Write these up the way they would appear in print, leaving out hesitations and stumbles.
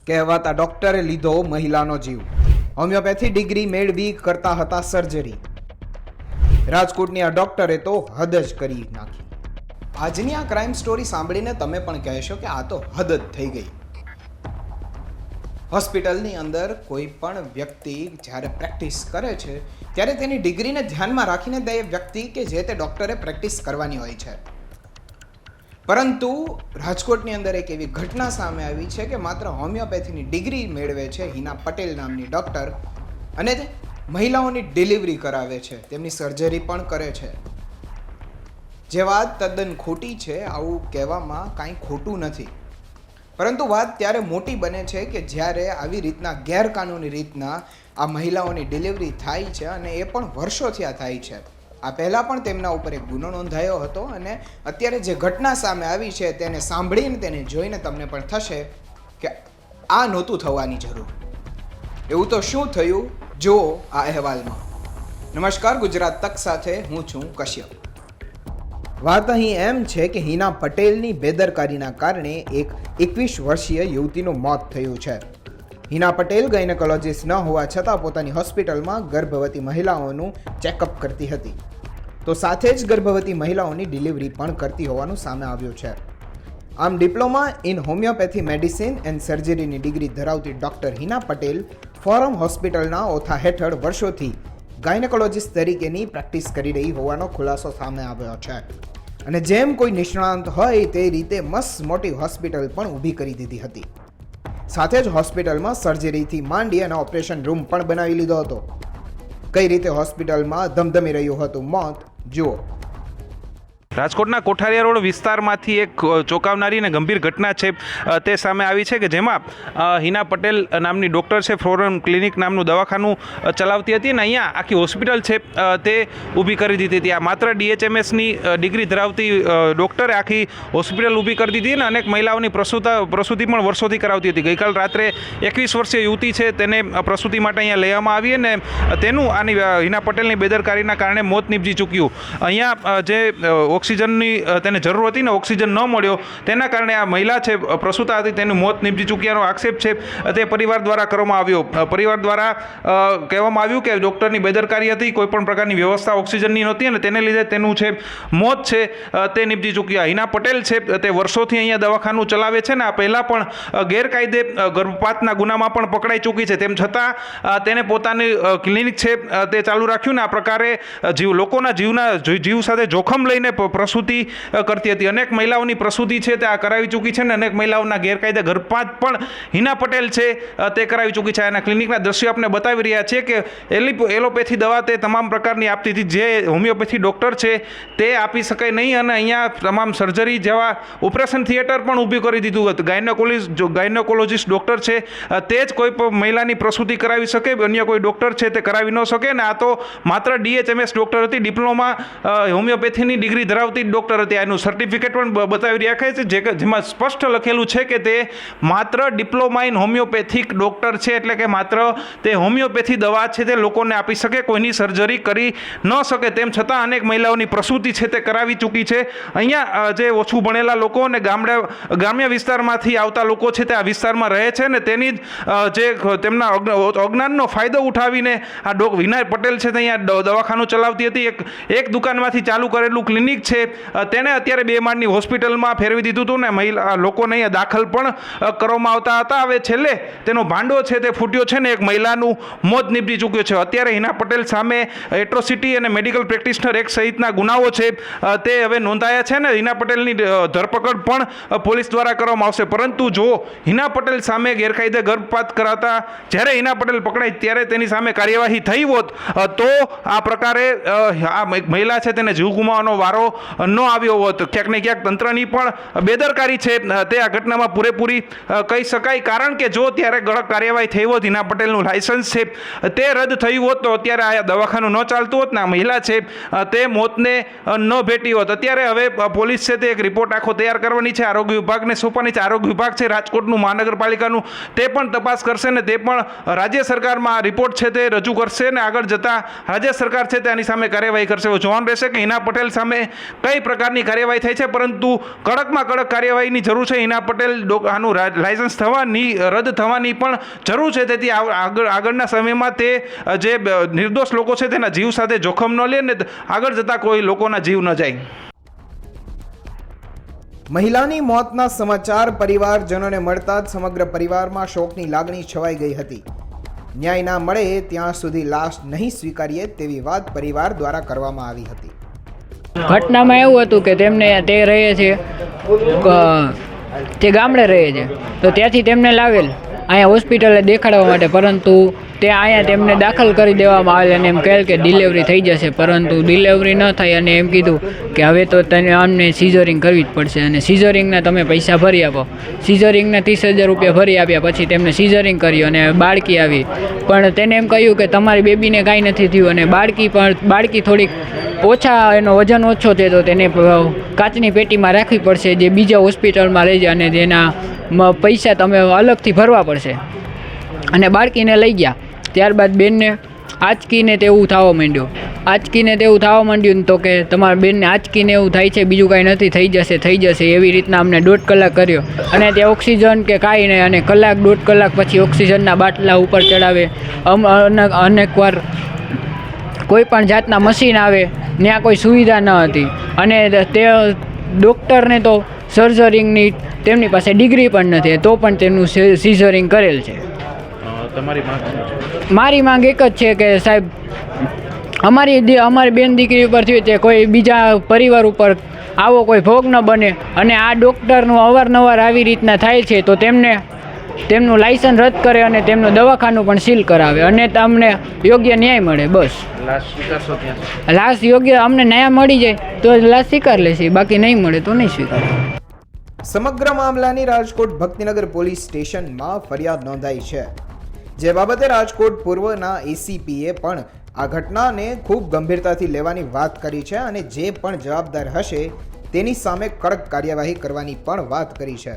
કહેવાતા ડોક્ટરે લીધો મહિલાનો જીવ. હોમિયોપેથી ડિગ્રી મેળવી કરતા હતા સર્જરી. રાજકોટની આ ડોક્ટરે તો હદ જ કરી નાખી. આજની આ ક્રાઇમ સ્ટોરી સાંભળીને તમે પણ કહેશો કે આ તો હદ જ થઈ ગઈ. હોસ્પિટલની અંદર કોઈ પણ વ્યક્તિ જ્યારે પ્રેક્ટિસ કરે છે ત્યારે તેની ડિગ્રીને ધ્યાનમાં રાખીને તે વ્યક્તિ કે જે તે ડોક્ટરે પ્રેક્ટિસ કરવાની હોય છે. પરંતુ રાજકોટની અંદર એક એવી ઘટના સામે આવી છે કે માત્ર હોમિયોપેથીની ડિગ્રી મેળવે છે હિના પટેલ નામની ડૉક્ટર, અને તે મહિલાઓની ડિલિવરી કરાવે છે, તેમની સર્જરી પણ કરે છે. જે વાત તદ્દન ખોટી છે, આવું કહેવામાં કાંઈ ખોટું નથી. પરંતુ વાત ત્યારે મોટી બને છે કે જ્યારે આવી રીતના ગેરકાનૂની રીતના આ મહિલાઓની ડિલિવરી થાય છે, અને એ પણ વર્ષોથી આ થાય છે. આ પહેલાં પણ તેમના ઉપર એક ગુનો નોંધાયો હતો, અને અત્યારે જે ઘટના સામે આવી છે તેને સાંભળીને તેને જોઈને તમને પણ થશે કે આ નહોતું થવાની જરૂર. એવું તો શું થયું જુઓ આ અહેવાલમાં. નમસ્કાર, ગુજરાત તક સાથે હું છું કશ્યપ. વાત અહીં એમ છે કે હિના પટેલની બેદરકારીના કારણે એક 21 વર્ષીય યુવતીનું મોત થયું છે. હિના પટેલ ગાયનેકોલોજીસ્ટ ન હોવા છતાં પોતાની હોસ્પિટલમાં ગર્ભવતી મહિલાઓનું ચેકઅપ કરતી હતી, તો સાથે જ ગર્ભવતી મહિલાઓની ડિલિવરી પણ કરતી હોવાનું સામે આવ્યું છે. આમ diploma in homeopathy medicine and સર્જરીની ડિગ્રી ધરાવતી ડૉક્ટર હિના પટેલ ફોરમ હોસ્પિટલના ઓથા હેઠળ વર્ષોથી ગાયનેકોલોજીસ્ટ તરીકેની પ્રેક્ટિસ કરી રહી હોવાનો ખુલાસો સામે આવ્યો છે. અને જેમ કોઈ નિષ્ણાંત હોય તે રીતે મસ્ત મોટી હોસ્પિટલ પણ ઊભી કરી દીધી હતી. સાથે જ હોસ્પિટલમાં સર્જરીથી માંડી અને ઓપરેશન રૂમ પણ બનાવી લીધો હતો. કઈ રીતે હોસ્પિટલમાં ધમધમી રહ્યું હતું મોત, જુઓ. રાજકોટના કોઠારિયા રોડ વિસ્તારમાંથી એક ચોંકાવનારી અને ગંભીર ઘટના છે તે સામે આવી છે કે જેમાં હિના પટેલ નામની ડૉક્ટર છે, ફોરમ ક્લિનિક નામનું દવાખાનું ચલાવતી હતી, અને અહીંયા આખી હોસ્પિટલ છે તે ઊભી કરી દીધી હતી. આ માત્ર DHMSની ડિગ્રી ધરાવતી ડૉક્ટરે આખી હોસ્પિટલ ઊભી કરી દીધી અને અનેક મહિલાઓની પ્રસૂતિ પણ વર્ષોથી કરાવતી હતી. ગઈકાલ રાત્રે 21 વર્ષીય યુવતી છે તેને પ્રસૂતિ માટે અહીંયા લેવામાં આવી, અને તેનું આની હિના પટેલની બેદરકારીના કારણે મોત નીપજી ચૂક્યું. અહીંયા જે ઓક્સિજનની તેને જરૂર હતી ને ઓક્સિજન ન મળ્યો તેના કારણે આ મહિલા છે પ્રસૂતા હતી તેનું મોત નીપજી ચૂક્યાનો આક્ષેપ છે તે પરિવાર દ્વારા કરવામાં આવ્યો. પરિવાર દ્વારા કહેવામાં આવ્યું કે ડૉક્ટરની બેદરકારી હતી, કોઈ પણ પ્રકારની વ્યવસ્થા ઓક્સિજનની નહોતી, અને તેને લીધે તેનું છે મોત છે તે નીપજી ચૂક્યા. હિના પટેલ છે તે વર્ષોથી અહીંયા દવાખાનું ચલાવે છે, ને આ પહેલાં પણ ગેરકાયદે ગર્ભપાતના ગુનામાં પણ પકડાઈ ચૂકી છે. તેમ છતાં તેને પોતાની ક્લિનિક છે તે ચાલુ રાખ્યું, ને આ પ્રકારે લોકોના જીવ સાથે જોખમ લઈને પ્રસૂતિ કરતી હતી. અનેક મહિલાઓની પ્રસૂતિ છે તે આ કરાવી ચૂકી છે, ને અનેક મહિલાઓના ગેરકાયદે ગર્ભપાત પણ હિના પટેલ છે તે કરાવી ચૂકી છે. એના ક્લિનિકના દ્રશ્યો આપણે બતાવી રહ્યા છે કે એલોપેથી દવા તે તમામ પ્રકારની આપતી હતી, જે હોમિયોપેથી ડૉક્ટર છે તે આપી શકાય નહીં, અને અહીંયા તમામ સર્જરી જેવા ઓપરેશન થિયેટર પણ ઊભી કરી દીધું હતું. ગાયનેકોલોજીસ્ટ ડૉક્ટર છે તે જ કોઈ પણ મહિલાની પ્રસૂતિ કરાવી શકે, અન્ય કોઈ ડૉક્ટર છે તે કરાવી ન શકે, ને આ તો માત્ર DHMS ડૉક્ટર હતી, ડિપ્લોમા હોમિયોપેથીની ડિગ્રી ધરાવતી ડૉક્ટર હતી. એનું સર્ટિફિકેટ પણ બતાવી રહ્યા છે જેમાં સ્પષ્ટ લખેલું છે કે તે માત્ર ડિપ્લોમા ઇન હોમિયોપેથિક ડૉક્ટર છે, એટલે કે માત્ર તે હોમિયોપેથી દવા છે તે લોકોને આપી શકે, કોઈની સર્જરી કરી ન શકે. તેમ છતાં અનેક મહિલાઓની પ્રસૂતિ છે તે કરાવી ચૂકી છે. અહીંયા જે ઓછું ભણેલા લોકો અને ગ્રામ્ય વિસ્તારમાંથી આવતા લોકો છે તે આ વિસ્તારમાં રહે છે, ને તેની જે તેમના અજ્ઞાનનો ફાયદો ઉઠાવીને આ હિના પટેલ છે તે અહીંયા દવાખાનું ચલાવતી હતી. એક દુકાનમાંથી ચાલુ કરેલું ક્લિનિક છે તેને અત્યારે 2 માળની હોસ્પિટલમાં ફેરવી દીધું હતું, ને મહિલા લોકોને અહીંયા દાખલ પણ કરવામાં આવતા હતા. હવે છેલ્લે તેનો ભાંડો છે તે ફૂટ્યો છે, ને એક મહિલાનું મોત નીપજી ચૂક્યું છે. અત્યારે હિના પટેલ સામે એટ્રોસિટી અને મેડિકલ પ્રેક્ટિશનર એક્ટ સહિતના ગુનાઓ છે તે હવે નોંધાયા છે, ને હિના પટેલની ધરપકડ પણ પોલીસ દ્વારા કરવામાં આવશે. પરંતુ જો હિના પટેલ સામે ગેરકાયદે ગર્ભપાત કરાતા જ્યારે હિના પટેલ પકડાઈ ત્યારે તેની સામે કાર્યવાહી થઈ હોત તો આ પ્રકારે આ મહિલા છે તેને જીવ ગુમાવવાનો વારો ન આવ્યો હોત. ક્યાંક ને ક્યાંક તંત્રની પણ બેદરકારી છે તે આ ઘટનામાં પૂરેપૂરી કહી શકાય, કારણ કે જો ત્યારે કડક કાર્યવાહી થઈ હોત, હિના પટેલનું લાયસન્સ છે તે રદ થયું હોત તો અત્યારે આ દવાખાનું ન ચાલતું હોત, ને આ મહિલા છે તે મોતને ન ભેટી હોત. અત્યારે હવે પોલીસ છે તે એક રિપોર્ટ આખો તૈયાર કરવાની છે, આરોગ્ય વિભાગને સોંપવાની છે. આરોગ્ય વિભાગ છે રાજકોટનું મહાનગરપાલિકાનું તે પણ તપાસ કરશે, ને તે પણ રાજ્ય સરકારમાં આ રિપોર્ટ છે તે રજૂ કરશે, ને આગળ જતાં રાજ્ય સરકાર છે તેની સામે કાર્યવાહી કરશે. જોવાનું રહેશે કે હિના પટેલ સામે કઈ પ્રકારની કાર્યવાહી થઈ છે, પરંતુ કડકમાં કડક કાર્યવાહીની જરૂર છે. હિના પટેલ આનું લાયસન્સ રદ થવાની પણ જરૂર છે. તેથી આગળના સમયમાં તે જે નિર્દોષ લોકો છે તેના જીવ સાથે જોખમ ન લે ને આગળ જતાં કોઈ લોકોના જીવ ન જાય. મહિલાની મોતના સમાચાર પરિવારજનોને મળતા જ સમગ્ર પરિવારમાં શોકની લાગણી છવાઈ ગઈ હતી. ન્યાય ના મળે ત્યાં સુધી લાશ નહીં સ્વીકારીએ તેવી વાત પરિવાર દ્વારા કરવામાં આવી હતી. ઘટનામાં એવું હતું કે તે રહે છે તે ગામડે રહે છે, તો ત્યાંથી તેમને લાવેલ અહીંયા હોસ્પિટલે દેખાડવા માટે, પરંતુ તે અહીંયા તેમને દાખલ કરી દેવામાં આવેલ અને એમ કહેલ કે ડિલિવરી થઈ જશે, પરંતુ ડિલિવરી ન થઈ અને એમ કીધું કે હવે તો તને આમને સિઝરિંગ કરવી જ પડશે અને સિઝરિંગના તમે પૈસા ભરી આપો. સિઝરિંગના 30,000 રૂપિયા ભરી આપ્યા પછી તેમને સિઝરિંગ કર્યું અને બાળકી આવી, પણ તેને એમ કહ્યું કે તમારી બેબીને કાંઈ નથી થયું અને બાળકી થોડીક ઓછા એનો વજન ઓછો છે તો તેને કાચની પેટીમાં રાખવી પડશે, જે બીજા હોસ્પિટલમાં લઈ જાય અને તેના પૈસા તમે અલગથી ભરવા પડશે. અને બાળકીને લઈ ગયા. ત્યારબાદ બેનને આંચકીને તેવું થવા માંડ્યું તો કે તમારા બેનને આંચકીને એવું થાય છે, બીજું કાંઈ નથી, થઈ જશે એવી રીતના અમને 1.5 કલાક કર્યો. અને ત્યાં ઓક્સિજન કે કાંઈ નહીં, અને 1.5 કલાક પછી ઓક્સિજનના બાટલા ઉપર ચડાવે. અનેકવાર કોઈ પણ જાતના મશીન આવે, ત્યાં કોઈ સુવિધા ન હતી અને તે ડૉક્ટરને તો સર્જરીની તેમની પાસે ડિગ્રી પણ નથી, તો પણ તેમનું સિઝરિંગ કરેલ છે. મારી માંગ એક જ છે કે સાહેબ, અમારી બેન દીકરી ઉપર થયું તે કોઈ બીજા પરિવાર ઉપર આવો કોઈ ભોગ ન બને અને આ ડૉક્ટરનું અવારનવાર આવી રીતના થાય છે તો તેમનું લાયસન્સ રદ કરે અને તેમનું દવાખાનું પણ સીલ કરાવે અને તમને યોગ્ય ન્યાય મળે. બસ લાશ યોગ્ય અમને ન્યાય મળી જાય તો લાશ સ્વીકાર લેશે, બાકી નહીં મળે તો નહીં સ્વીકારે. સમગ્ર મામલાની રાજકોટ ભક્તિનગર પોલીસ સ્ટેશનમાં ફરિયાદ નોંધાઈ છે, જે બાબતે રાજકોટ પૂર્વના એસીપીએ પણ આ ઘટનાને ખૂબ ગંભીરતાથી લેવાની વાત કરી છે અને જે પણ જવાબદાર હશે તેની સામે કડક કાર્યવાહી કરવાની પણ વાત કરી છે.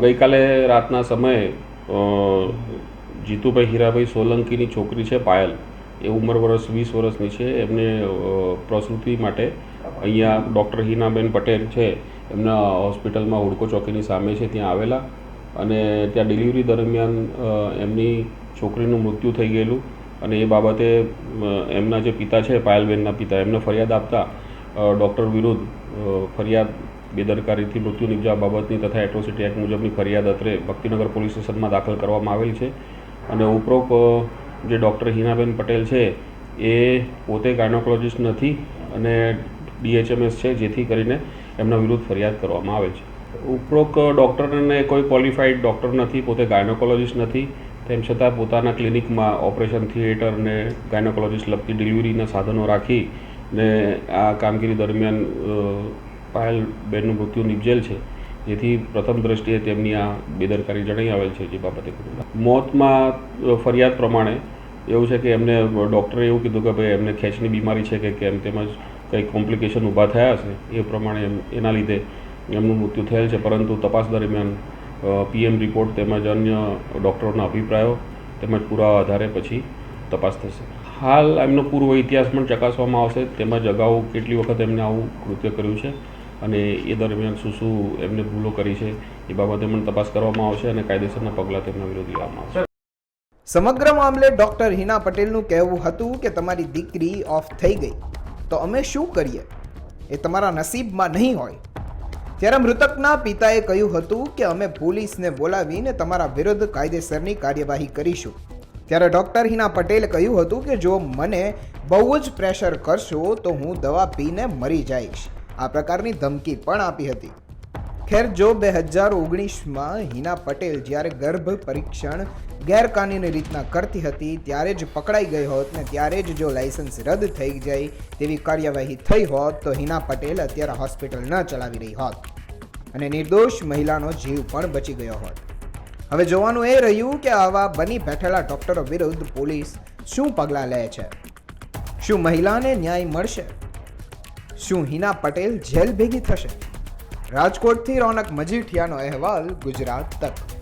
ગઈકાલે રાતના સમયે જીતુભાઈ હીરાભાઈ સોલંકીની છોકરી છે પાયલ, એ ઉંમર 20 વર્ષની છે. એમને પ્રસૂતિ માટે અહીંયા ડૉક્ટર હિનાબેન પટેલ છે એમના હોસ્પિટલમાં હુડકો ચોકીની સામે છે ત્યાં આવેલા અને ત્યાં ડિલિવરી દરમિયાન એમની છોકરીનું મૃત્યુ થઈ ગયેલું અને એ બાબતે એમના જે પિતા છે પાયલબેનના પિતા એમને ફરિયાદ આપતા ડૉક્ટર વિરુદ્ધ ફરિયાદ બેદરકારીથી મૃત્યુ નિપજવા બાબતની તથા એટ્રોસિટી એક્ટ મુજબની ફરિયાદ અત્રે ભક્તિનગર પોલીસ સ્ટેશનમાં દાખલ કરવામાં આવેલ છે. અને ઉપરોક્ત જે ડૉક્ટર હિનાબેન પટેલ છે એ પોતે ગાયનોકોલોજિસ્ટ નથી અને DHMS છે, જેથી કરીને એમના વિરુદ્ધ ફરિયાદ કરવામાં આવે છે. ઉપરોક્ત ડૉક્ટરને કોઈ ક્વોલિફાઈડ ડૉક્ટર નથી, પોતે ગાયનોકોલોજિસ્ટ નથી, તેમ છતાં પોતાના ક્લિનિકમાં ઓપરેશન થિયેટર ને ગાયનોકોલોજિસ્ટ લગતી ડિલિવરીના સાધનો રાખી ને આ કામગીરી દરમિયાન પાયલબેનનું મૃત્યુ નિપજેલ છે, જેથી પ્રથમ દ્રષ્ટિએ તેમની આ બેદરકારી જણાઈ આવેલ છે. જે બાબતે મોતમાં ફરિયાદ પ્રમાણે એવું છે કે એમને ડૉક્ટરે એવું કીધું કે ભાઈ એમને ખેંચની બીમારી છે કે કેમ, તેમજ કંઈ કોમ્પ્લિકેશન ઊભા થયા હશે એ પ્રમાણે એના લીધે એમનું મૃત્યુ થયેલ છે. પરંતુ તપાસ દરમિયાન PM રિપોર્ટ તેમજ અન્ય ડૉક્ટરોના અભિપ્રાયો તેમજ પુરાવા આધારે પછી તપાસ થશે. હાલ એમનો પૂર્વ ઇતિહાસ પણ ચકાસવામાં આવશે, તેમજ અગાઉ કેટલી વખત એમને આવું કૃત્ય કર્યું છે અને એ દરમિયાન શું એમને ભૂલો કરી છે એ બાબતે પણ તપાસ કરવામાં આવશે અને કાયદેસરના પગલાં તેમના વિરુદ્ધ લેવામાં આવશે. સમગ્ર મામલે ડૉક્ટર હિના પટેલનું કહેવું હતું કે તમારી દીકરી ઓફ થઈ ગઈ તો અમે શું કરીએ, એ તમારા નસીબમાં નહીં હોય. ત્યારે મૃતકના પિતાએ કહ્યું હતું કે અમે પોલીસને બોલાવીને તમારા વિરુદ્ધ કાયદેસરની કાર્યવાહી કરીશું. ત્યારે ડૉક્ટર હિના પટેલે કહ્યું હતું કે જો મને બહુ જ પ્રેશર કરશો તો હું દવા પીને મરી જઈશ. આ પ્રકારની ધમકી પણ આપી હતી. ખેર, જો 2019માં હિના પટેલ જ્યારે ગર્ભ પરીક્ષણ ગેરકાનૂની રીતના કરતી હતી ત્યારે જ પકડાઈ ગઈ હોત ને ત્યારે જ જો લાયસન્સ રદ થઈ જાય તેવી કાર્યવાહી થઈ હોત તો હિના પટેલ અત્યારે હોસ્પિટલ ન ચલાવી રહી હોત અને નિર્દોષ મહિલાનો જીવ પણ બચી ગયો હોત. હવે જોવાનું એ રહ્યું કે આવા બની બેઠેલા ડૉક્ટરો વિરુદ્ધ પોલીસ શું પગલાં લે છે. શું મહિલાને ન્યાય મળશે? શું હિના પટેલ જેલ ભેગી થશે? રાજકોટથી રોનક મજીઠિયાનો અહેવાલ, ગુજરાત તક.